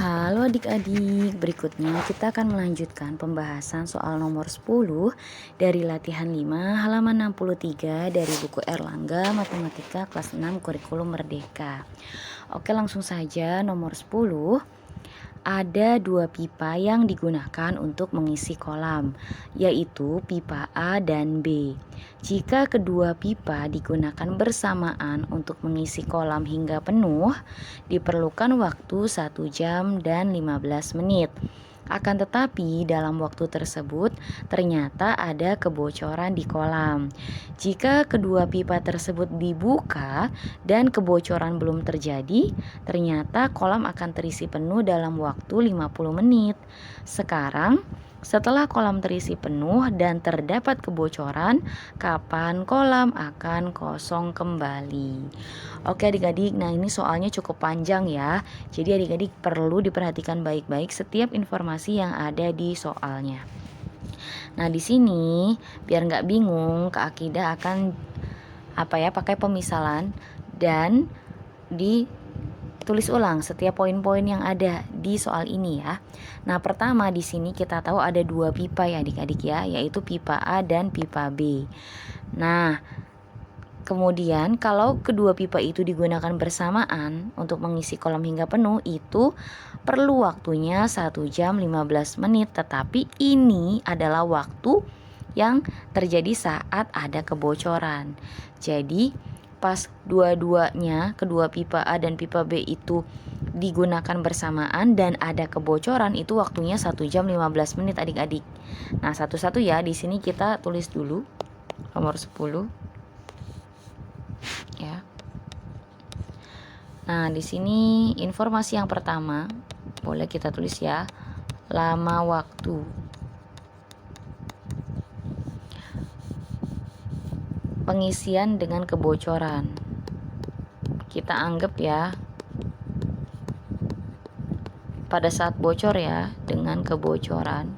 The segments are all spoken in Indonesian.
Halo adik-adik, berikutnya kita akan melanjutkan pembahasan soal nomor 10 dari latihan 5 halaman 63 dari buku Erlangga Matematika kelas 6 Kurikulum Merdeka. Oke, langsung saja nomor 10. Ada dua pipa yang digunakan untuk mengisi kolam, yaitu pipa A dan B. Jika kedua pipa digunakan bersamaan untuk mengisi kolam hingga penuh, diperlukan waktu 1 jam dan 15 menit. Akan tetapi dalam waktu tersebut ternyata ada kebocoran di kolam. Jika kedua pipa tersebut dibuka dan kebocoran belum terjadi, ternyata kolam akan terisi penuh dalam waktu 50 menit. Sekarang, setelah kolam terisi penuh dan terdapat kebocoran, kapan kolam akan kosong kembali? Oke adik-adik, nah ini soalnya cukup panjang ya. Jadi adik-adik perlu diperhatikan baik-baik setiap informasi yang ada di soalnya. Nah di sini biar nggak bingung, Kak Akidah akan pakai pemisalan dan ditulis ulang setiap poin-poin yang ada di soal ini ya. Nah pertama di sini kita tahu ada dua pipa ya adik-adik ya, yaitu pipa A dan pipa B. Nah kemudian kalau kedua pipa itu digunakan bersamaan untuk mengisi kolam hingga penuh, itu perlu waktunya 1 jam 15 menit. Tetapi ini adalah waktu yang terjadi saat ada kebocoran. Jadi pas dua-duanya, kedua pipa A dan pipa B itu digunakan bersamaan dan ada kebocoran, itu waktunya 1 jam 15 menit adik-adik. Nah satu-satu ya, di sini kita tulis dulu nomor 10. Ya. Nah, di sini informasi yang pertama boleh kita tulis ya. Lama waktu. Pengisian dengan kebocoran. Kita anggap ya pada saat bocor ya, dengan kebocoran.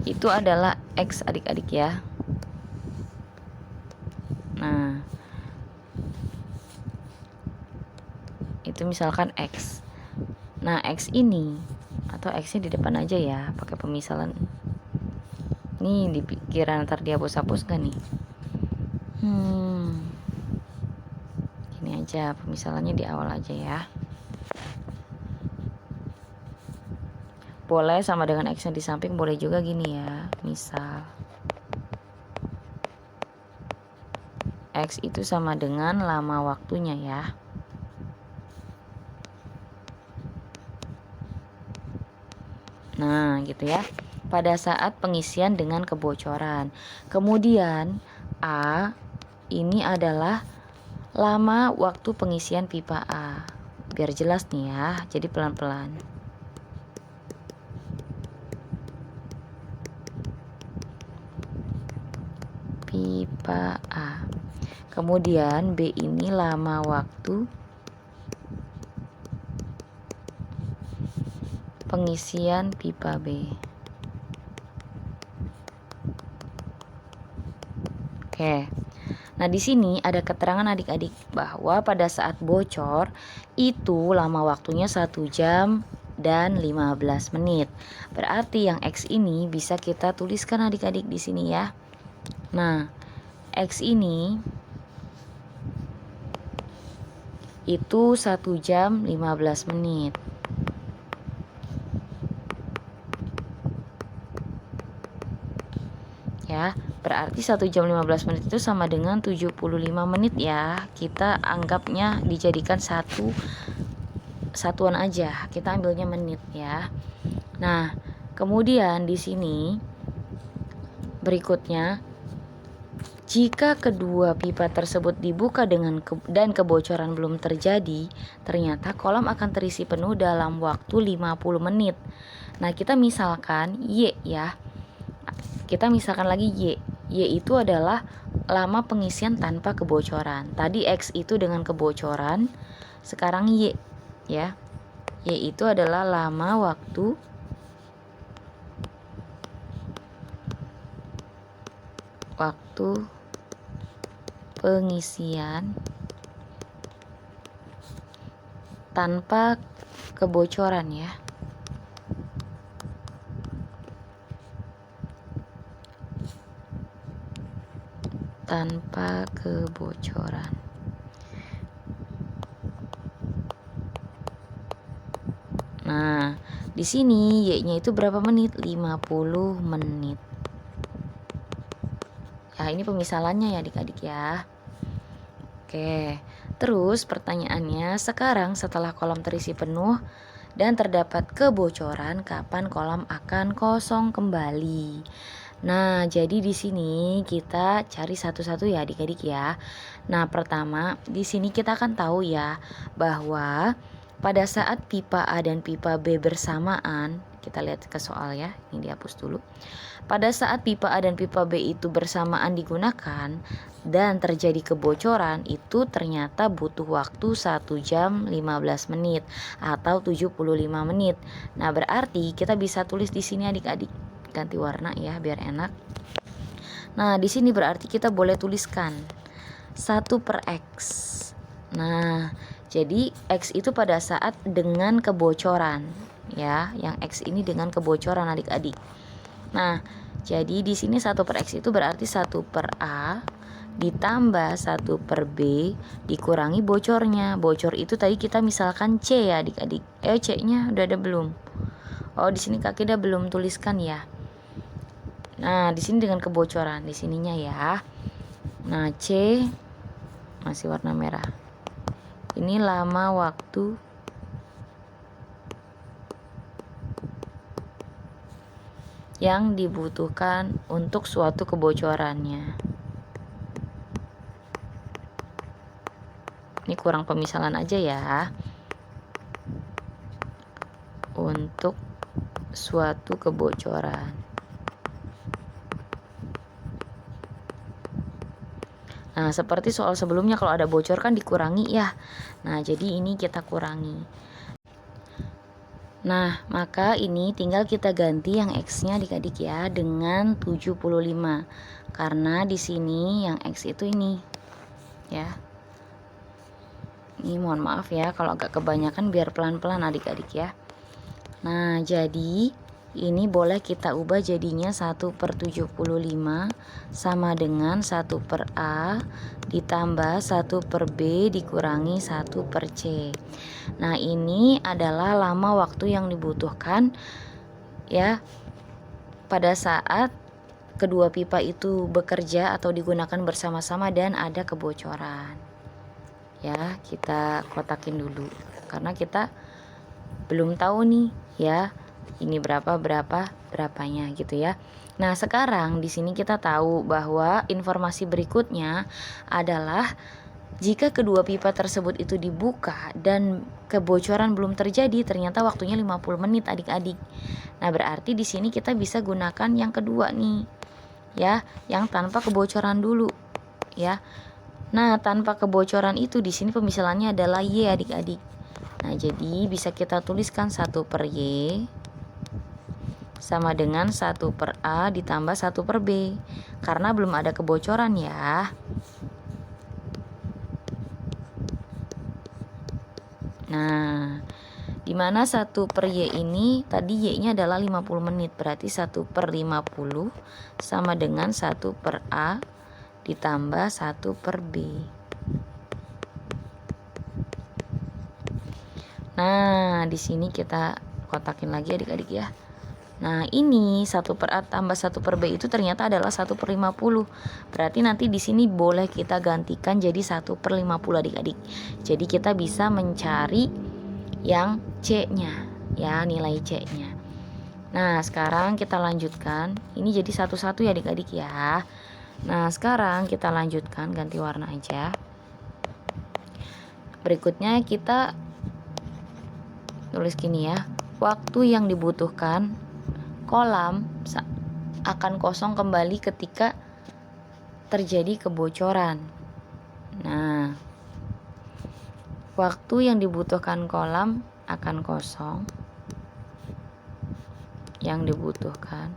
Itu adalah X adik-adik ya. Nah, itu misalkan X. Nah, X ini atau X-nya di depan aja ya, pakai pemisalan. Nih dikira ntar dihapus-hapus gak nih? Ini aja pemisalannya di awal aja ya. Boleh sama dengan X-nya di samping, boleh juga gini ya. Misal X itu sama dengan lama waktunya ya. Nah gitu ya, pada saat pengisian dengan kebocoran. Kemudian A ini adalah lama waktu pengisian pipa A. Biar jelas nih ya, jadi pelan-pelan. Pipa A. Kemudian B ini lama waktu pengisian pipa B. Oke. Nah, di sini ada keterangan adik-adik bahwa pada saat bocor itu lama waktunya 1 jam dan 15 menit. Berarti yang X ini bisa kita tuliskan adik-adik di sini ya. Nah, X ini itu 1 jam 15 menit. Ya, berarti 1 jam 15 menit itu sama dengan 75 menit ya. Kita anggapnya dijadikan satuan aja. Kita ambilnya menit ya. Nah, kemudian di sini berikutnya, jika kedua pipa tersebut dibuka dan kebocoran belum terjadi, ternyata kolam akan terisi penuh dalam waktu 50 menit. Nah, kita misalkan Y ya. Kita misalkan lagi Y. Y itu adalah lama pengisian tanpa kebocoran. Tadi X itu dengan kebocoran, sekarang Y ya. Y itu adalah lama waktu pengisian tanpa kebocoran ya. Tanpa kebocoran. Nah, di sini Y-nya itu berapa menit? 50 menit. Ya, ini pemisalannya ya adik-adik ya. Oke, terus pertanyaannya, sekarang setelah kolom terisi penuh dan terdapat kebocoran, kapan kolom akan kosong kembali? Nah, jadi di sini kita cari satu-satu ya adik-adik ya. Nah, pertama di sini kita akan tahu ya bahwa pada saat pipa A dan pipa B bersamaan, kita lihat ke soal ya, ini dihapus dulu. Pada saat pipa A dan pipa B itu bersamaan digunakan dan terjadi kebocoran, itu ternyata butuh waktu 1 jam 15 menit atau 75 menit. Nah, berarti kita bisa tulis di sini adik-adik, ganti warna ya biar enak. Nah, di sini berarti kita boleh tuliskan 1 per X. Nah, jadi X itu pada saat dengan kebocoran ya, yang X ini dengan kebocoran adik-adik. Nah, jadi di sini 1 per X itu berarti 1 per A ditambah 1 per B dikurangi bocornya. Bocor itu tadi kita misalkan C ya adik-adik. C-nya udah ada belum? Oh, di sini Kak Kida belum tuliskan ya. Nah, di sini dengan kebocoran di sininya ya. Nah, C masih warna merah. Ini lama waktu yang dibutuhkan untuk suatu kebocorannya. Ini kurang pemisalan aja ya. Untuk suatu kebocoran. Nah, seperti soal sebelumnya kalau ada bocor kan dikurangi ya. Nah, jadi ini kita kurangi. Nah, maka ini tinggal kita ganti yang X-nya adik-adik ya dengan 75. Karena di sini yang X itu ini. Ya. Ini mohon maaf ya kalau agak kebanyakan, biar pelan-pelan adik-adik ya. Nah, jadi ini boleh kita ubah jadinya 1 per 75 sama dengan 1 per A ditambah 1 per B dikurangi 1 per C. Nah, ini adalah lama waktu yang dibutuhkan ya pada saat kedua pipa itu bekerja atau digunakan bersama-sama dan ada kebocoran. Ya, kita kotakin dulu karena kita belum tahu nih ya. Ini berapanya gitu ya. Nah, sekarang di sini kita tahu bahwa informasi berikutnya adalah jika kedua pipa tersebut itu dibuka dan kebocoran belum terjadi, ternyata waktunya 50 menit adik-adik. Nah, berarti di sini kita bisa gunakan yang kedua nih. Ya, yang tanpa kebocoran dulu ya. Nah, tanpa kebocoran itu di sini pemisalannya adalah Y adik-adik. Nah, jadi bisa kita tuliskan 1 per Y sama dengan 1 per A ditambah 1 per B. Karena belum ada kebocoran ya. Nah, dimana 1 per Y ini tadi Y-nya adalah 50 menit. Berarti 1 per 50 sama dengan 1 per A ditambah 1 per B. Nah, di sini kita kotakin lagi adik-adik ya. Nah, ini 1 per A tambah 1 per B itu ternyata adalah 1 per 50. Berarti nanti di sini boleh kita gantikan jadi 1 per 50 adik-adik. Jadi kita bisa mencari yang C-nya ya, nilai C-nya. Nah, sekarang kita lanjutkan. Ini jadi satu-satu ya adik-adik ya. Nah, sekarang kita lanjutkan, ganti warna aja. Berikutnya kita tulis gini ya. Waktu yang dibutuhkan kolam akan kosong kembali ketika terjadi kebocoran. Nah, waktu yang dibutuhkan kolam akan kosong yang dibutuhkan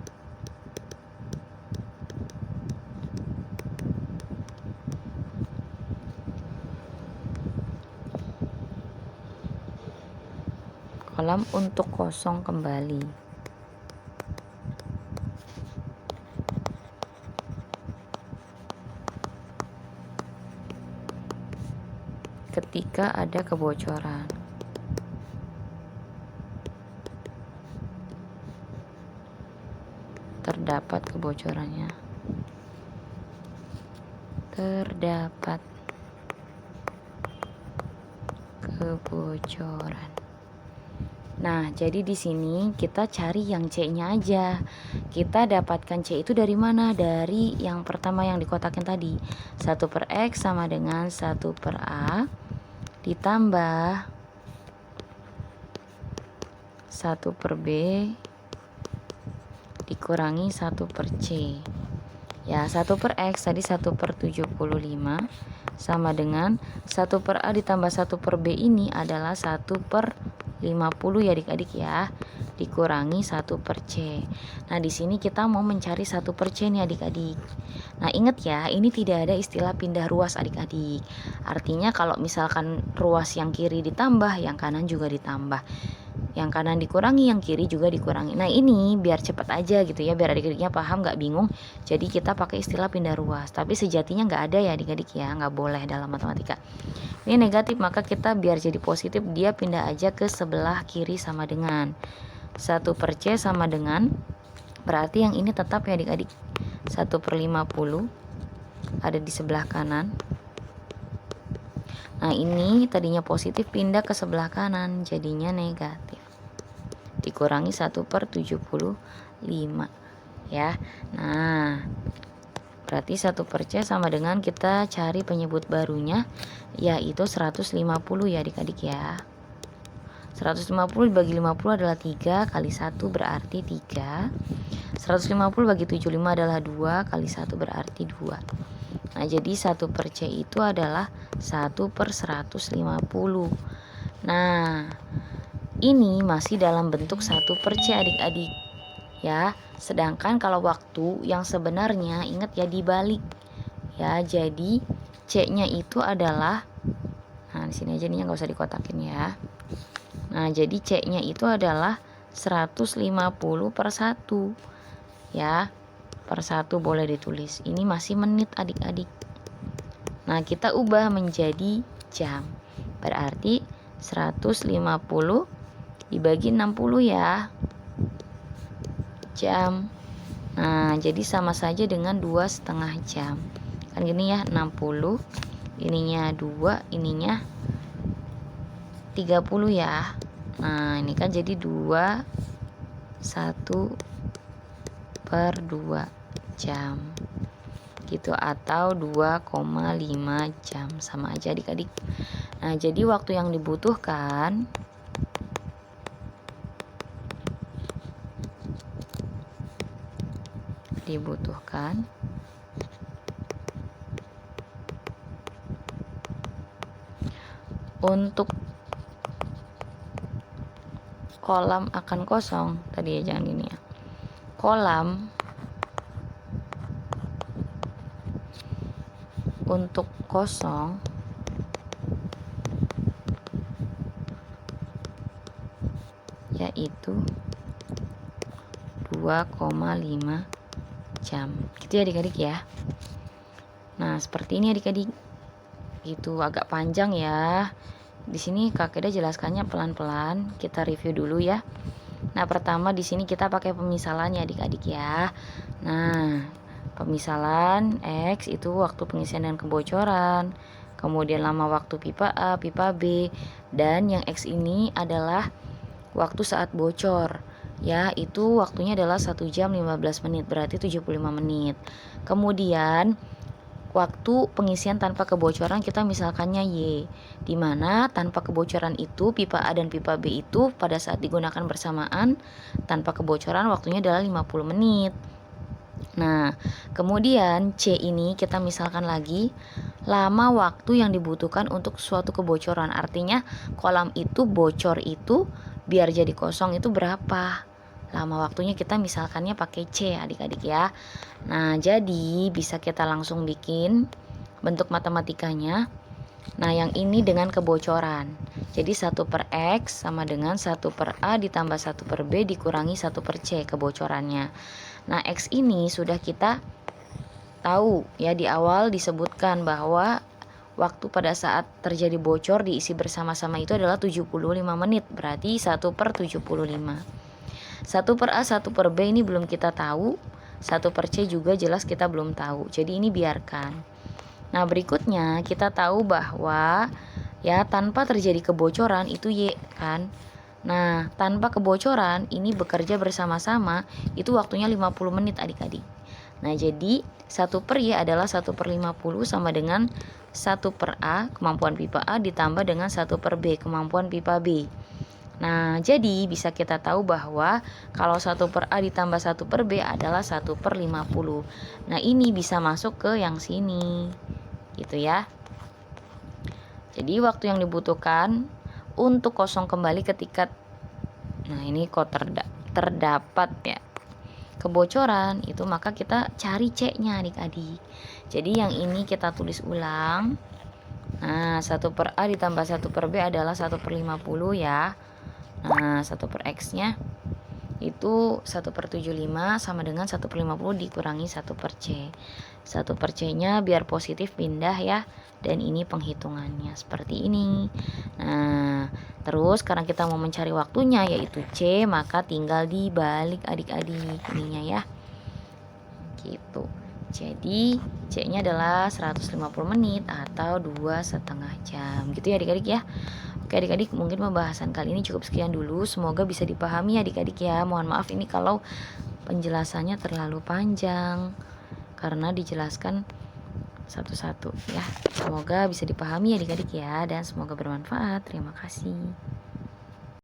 kolam untuk kosong kembali. Ketika ada kebocoran. Terdapat kebocorannya. Terdapat kebocoran. Nah, jadi di sini kita cari yang C-nya aja. Kita dapatkan C itu dari mana? Dari yang pertama yang dikotakin tadi. 1/X sama dengan 1/A ditambah 1/B dikurangi 1/C. Ya, 1/X tadi 1/75 sama dengan 1/A ditambah 1/B ini adalah 1/50 ya adik-adik ya, dikurangi 1/C. Nah, di sini kita mau mencari 1/C nih adik-adik. Nah, ingat ya, ini tidak ada istilah pindah ruas adik-adik. Artinya kalau misalkan ruas yang kiri ditambah, yang kanan juga ditambah. Yang kanan dikurangi, yang kiri juga dikurangi. Nah, ini biar cepat aja gitu ya, biar adik-adiknya paham, nggak bingung. Jadi kita pakai istilah pindah ruas. Tapi sejatinya nggak ada ya adik-adik ya, nggak boleh dalam matematika. Ini negatif, maka kita biar jadi positif, dia pindah aja ke sebelah kiri sama dengan 1/C sama dengan, berarti yang ini tetap ya adik-adik, 1/50 ada di sebelah kanan. Nah, ini tadinya positif pindah ke sebelah kanan, jadinya negatif. Dikurangi 1/75 ya. Nah, berarti 1/C sama dengan, kita cari penyebut barunya, yaitu 150 ya adik-adik ya. 150 dibagi 50 adalah 3, kali 1 berarti 3. 150 bagi 75 adalah 2, kali 1 berarti 2. Nah, jadi 1/C itu adalah 1/150. Nah, ini masih dalam bentuk 1/C adik-adik ya. Sedangkan kalau waktu yang sebenarnya, ingat ya, dibalik ya. Jadi C-nya itu adalah, nah di sini aja nih, nggak usah dikotakin ya. Nah, jadi C-nya itu adalah 150/1 ya. Per 1 boleh ditulis. Ini masih menit adik-adik. Nah, kita ubah menjadi jam. Berarti 150 dibagi 60 ya. Jam. Nah, jadi sama saja dengan 2,5 jam. Kan gini ya, 60, ininya 2, ininya 30 ya. Nah, ini kan jadi 2 1/2 jam gitu, atau 2,5 jam, sama aja adik-adik. Nah, jadi waktu yang dibutuhkan untuk kolam akan kosong tadi ya, jangan ini ya. Kolam untuk kosong yaitu 2,5 jam. Gitu ya adik-adik ya. Nah, seperti ini adik-adik. Itu agak panjang ya. Di sini Kak Keda jelaskannya pelan-pelan. Kita review dulu ya. Nah, pertama di sini kita pakai pemisalannya adik-adik ya. Nah, pemisalan X itu waktu pengisian dan kebocoran, kemudian lama waktu pipa A, pipa B, dan yang X ini adalah waktu saat bocor ya, itu waktunya adalah 1 jam 15 menit, berarti 75 menit. Kemudian waktu pengisian tanpa kebocoran kita misalkannya Y, dimana tanpa kebocoran itu pipa A dan pipa B itu pada saat digunakan bersamaan tanpa kebocoran waktunya adalah 50 menit. Nah, kemudian C ini kita misalkan lagi lama waktu yang dibutuhkan untuk suatu kebocoran. Artinya kolam itu bocor itu biar jadi kosong itu berapa lama waktunya, kita misalkannya pakai C adik-adik ya. Nah, jadi bisa kita langsung bikin bentuk matematikanya. Nah, yang ini dengan kebocoran. Jadi 1 per X sama dengan 1 per A ditambah 1 per B dikurangi 1 per C kebocorannya. Nah, X ini sudah kita tahu ya, di awal disebutkan bahwa waktu pada saat terjadi bocor diisi bersama-sama itu adalah 75 menit. Berarti 1 per 75. 1 per A, 1 per B ini belum kita tahu. 1 per C juga jelas kita belum tahu. Jadi ini biarkan. Nah, berikutnya kita tahu bahwa ya tanpa terjadi kebocoran itu Y kan. Nah, tanpa kebocoran ini bekerja bersama-sama itu waktunya 50 menit adik-adik. Nah, jadi 1 per Y adalah 1 per 50 sama dengan 1 per A kemampuan pipa A ditambah dengan 1 per B kemampuan pipa B. Nah, jadi bisa kita tahu bahwa kalau 1 per A ditambah 1 per B adalah 1 per 50. Nah, ini bisa masuk ke yang sini gitu ya. Jadi waktu yang dibutuhkan untuk kosong kembali ketika ini kok terdapat ya kebocoran itu, maka kita cari C-nya adik-adik. Jadi yang ini kita tulis ulang. Nah, 1 per A ditambah 1 per B adalah 1 per 50 ya. Nah, 1 per X-nya itu 1 per 75 sama dengan 1 per 50 dikurangi 1 per C. 1 per C-nya biar positif pindah ya. Dan ini penghitungannya seperti ini. Nah, terus karena kita mau mencari waktunya yaitu C, maka tinggal dibalik adik-adik ininya ya. Gitu. Jadi C-nya adalah 150 menit atau 2,5 jam. Gitu ya adik-adik ya. Oke adik-adik, mungkin pembahasan kali ini cukup sekian dulu. Semoga bisa dipahami adik-adik ya. Mohon maaf ini kalau penjelasannya terlalu panjang karena dijelaskan satu-satu ya. Semoga bisa dipahami adik-adik ya, dan semoga bermanfaat. Terima kasih.